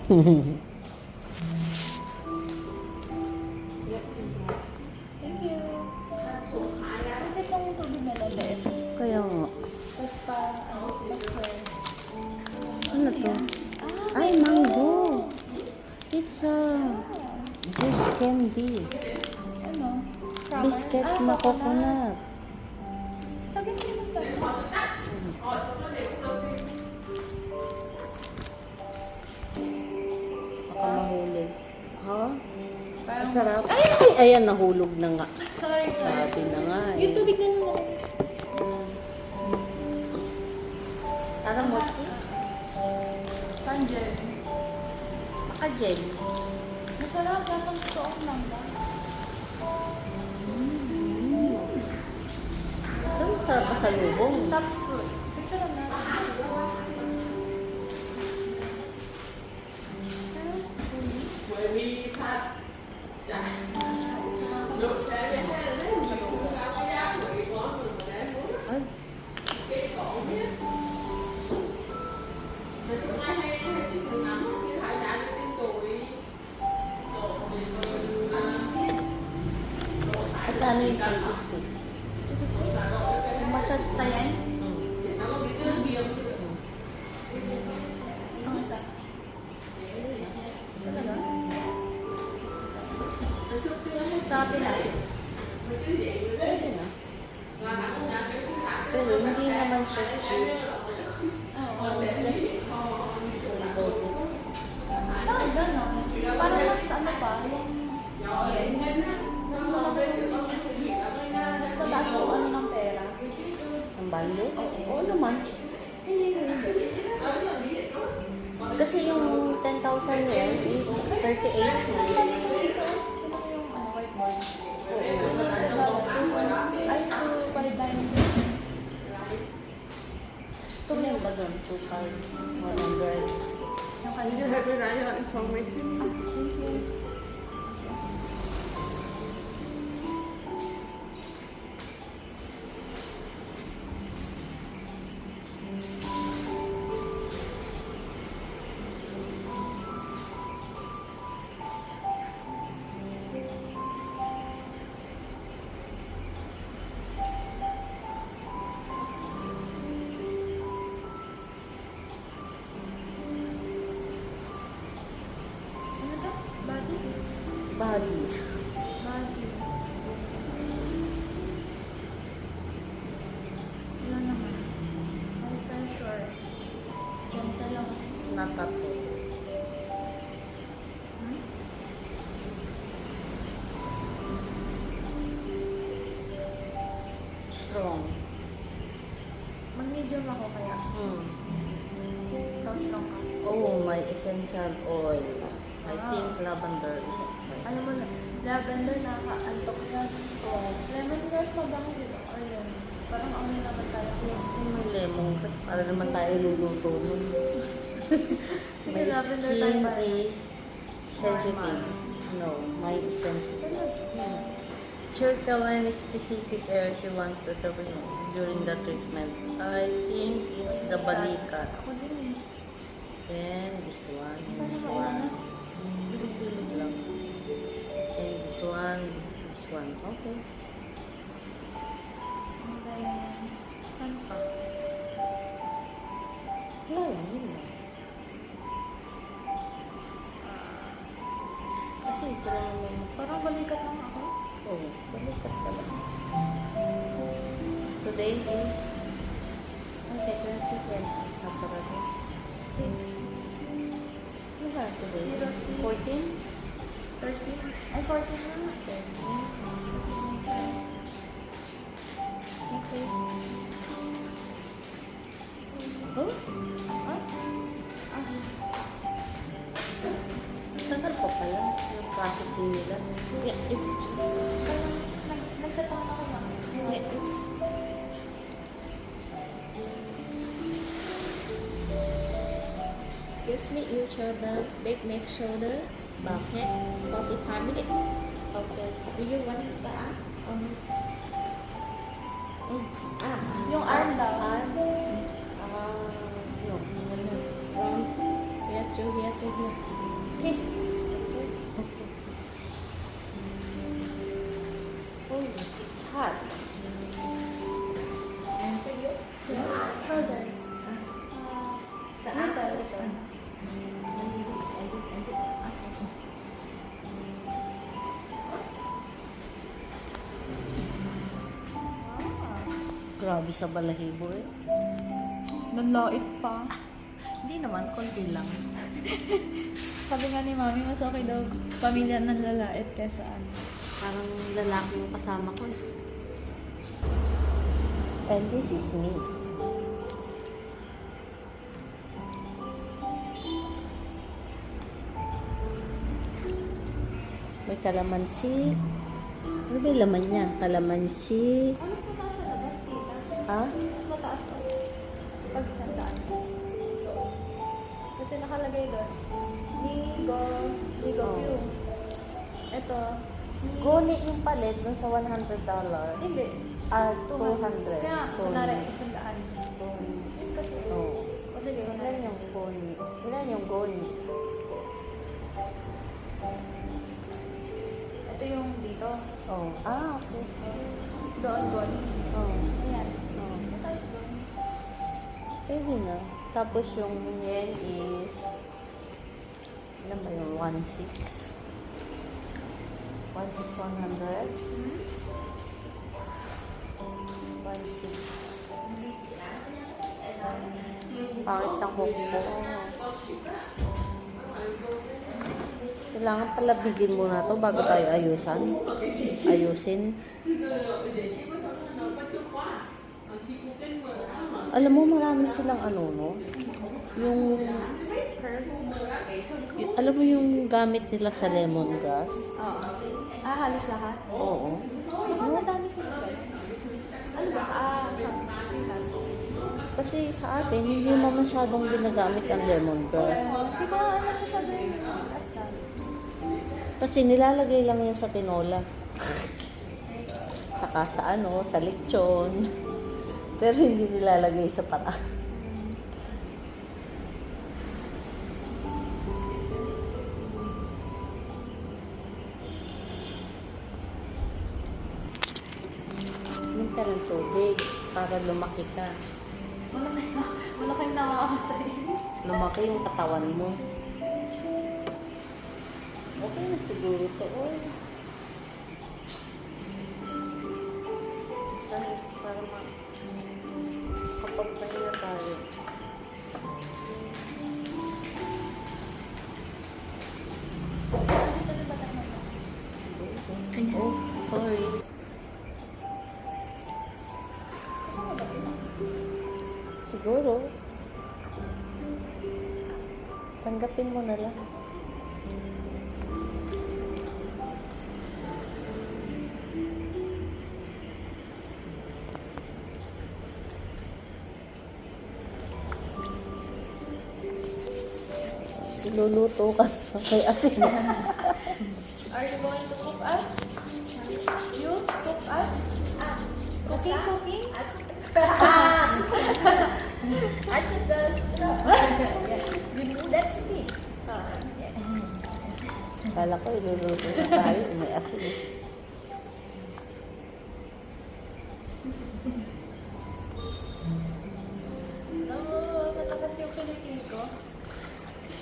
Thank you. Bakit itong tubig na lalait? Kaya nga. Tapos pa, mas fair. Ano to? Ay, mango. It's a juice candy. Ano? Cracker? Biscuit na coconut. Sabi mo naman tayo. Baka mahulog. Ha? Parang, Masarap. Ay, ayan, nahulog na nga. sorry. Sabi na nga Yung eh. tubig na naman. Tara, mochi. Pangel. Maka-gel. Masarap. Lasang totoo ang mangga. Ito, masarap pa sa lubong. Top fruit. Picture lang natin. Ay, at ano yung 350? Masad sa Sayan? Hmm. Ang isa. Talaga? Sa Pinas. Pwede na. Pero hindi naman siya cheap. Oo. Just little bit. Bakit gano'n? Parang mas ano pa, mas malaki yung, mas mataas yung ano ng pera. Ang bando? Oo naman. Hindi. Kasi yung 10,000 yen is 38. Ito yung ano, whiteboard. Ay, 259. Tuloy ba doon? 2,100. Yung Did you kanina. have your information? Thank you. Ano to? Body? Body. Body. Wala naman. High pressure. Gentle lang. Natato. Hmm? Strong. Mag-medium ako kaya. Tapos lang ka. Oh, my essential oil. I Ah. think lavender is fine. Alam mo na, lavender nakaka-antok yan. Oh, Lemongrass mabango dito. Or lemon. Parang ang naman tayo. may lemon. Kasi para naman tayo luluto nun. My lavender tayo skin ba? is sensitive. No, my is sensitive. Circle any specific areas you want to cover during the treatment. I think it's the balikat. Ako din eh. Then this one, and Paano this ba one. yan? Bilog-bilog lang. And this one, this one. Okay. And then, saan pa? Wala lang, yun lang. Kasi ito lang naman mas... Parang balikat lang ako. Oh, balikat ka lang. Today is... Okay, 20, 26 na talaga. 6. Ano ba today? 06. 14? 13? Ay, 14 na nga. 13. Kasi may Okay. Oh? Ah? Tagal pa pala yung processing nila. Nagkataon ako lang. Gives me your shoulder, big neck shoulder, back head, 45 minutes. Okay. Do you want the arm? Yung arm daw. Arm? Ah, no. Round. here to here to here. Okay. Oh, it's hot. And for you. Shoulder. Saan? Little. Grabe sa balahibo eh. Nanlait pa. Hindi naman, konti lang. Sabi nga ni Mami, mas okay daw pamilya ng lalait kaysa ano. Parang lalaki yung kasama ko eh. And this is me. May kalamansi. Ano ba yung laman niya? Kalamansi. Mas mataas sa labas, tita. Ha? Mas mataas o. Pag sandaan. Kasi nakalagay doon. Nigo Fume. Ito. Guni yung palit dun sa $100. Hindi. 200. Kaya, kunwari, sandaan. Guni. Yun kasi. Oh. O sige, Ilan yung guni? Ilan yung guni? Ito yung dito. Oh. Ah, okay. Doon. Oh. Ayan. Oh. Mataas doon. Pwede na. Tapos yung yen is, ano ba yung 1.6? 1.6, 100? 1.6. Pangit ng hukbo. Kailangan pala bigyan muna to bago tayo ayusin. Alam mo, marami silang ano, no? Alam mo yung gamit nila sa lemongrass? Oo. Halos lahat? Oo. Baka madami sila doon. Ano ba? Sa Pinas. Kasi sa atin, hindi mo masyadong ginagamit ang lemongrass. Hindi ko alam kung sabi yung asal. Kasi nilalagay lang yan sa tinola. Saka sa ano, sa lechon. Pero hindi nilalagay sa pata. Inom ka ng tubig para lumaki ka. Wala kayong nakakasay. Lumaki yung katawan mo. Okay na siguro to. Oy. Saan para kapagpahinga tayo. Dito na ba tayo mag-mask? Oh, sorry. Saan ba isa? Siguro. Tanggapin mo na lang. Iluluto ka kay asin. Are you going to cook us? You cook us? Cooking? Aja das. Dimudah sini. Kala ko iluluto na tayo. May asin. Malakas yung Pilipino ko.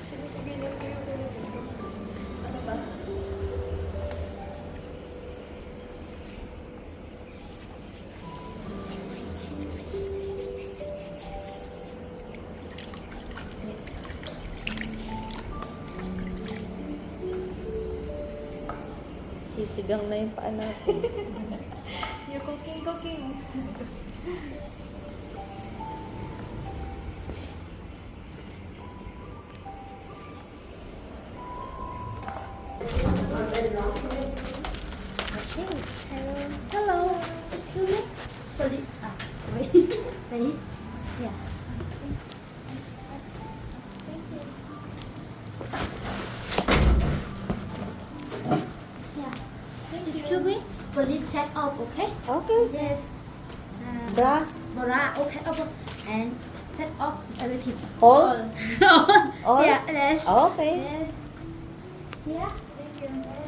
Sinisigilan ko yung Pilipino. Ano ba? Sisigang na yung paa natin. Yung cooking. Hello. Excuse me. Sorry. Wait. Ready? Yeah. Yeah. Excuse me. Will you check up, okay? Okay. Yes. Bra, Bora, okay, over. And set off everything. All? All? Yeah, yes. Okay. Yes. Yeah. Thank you.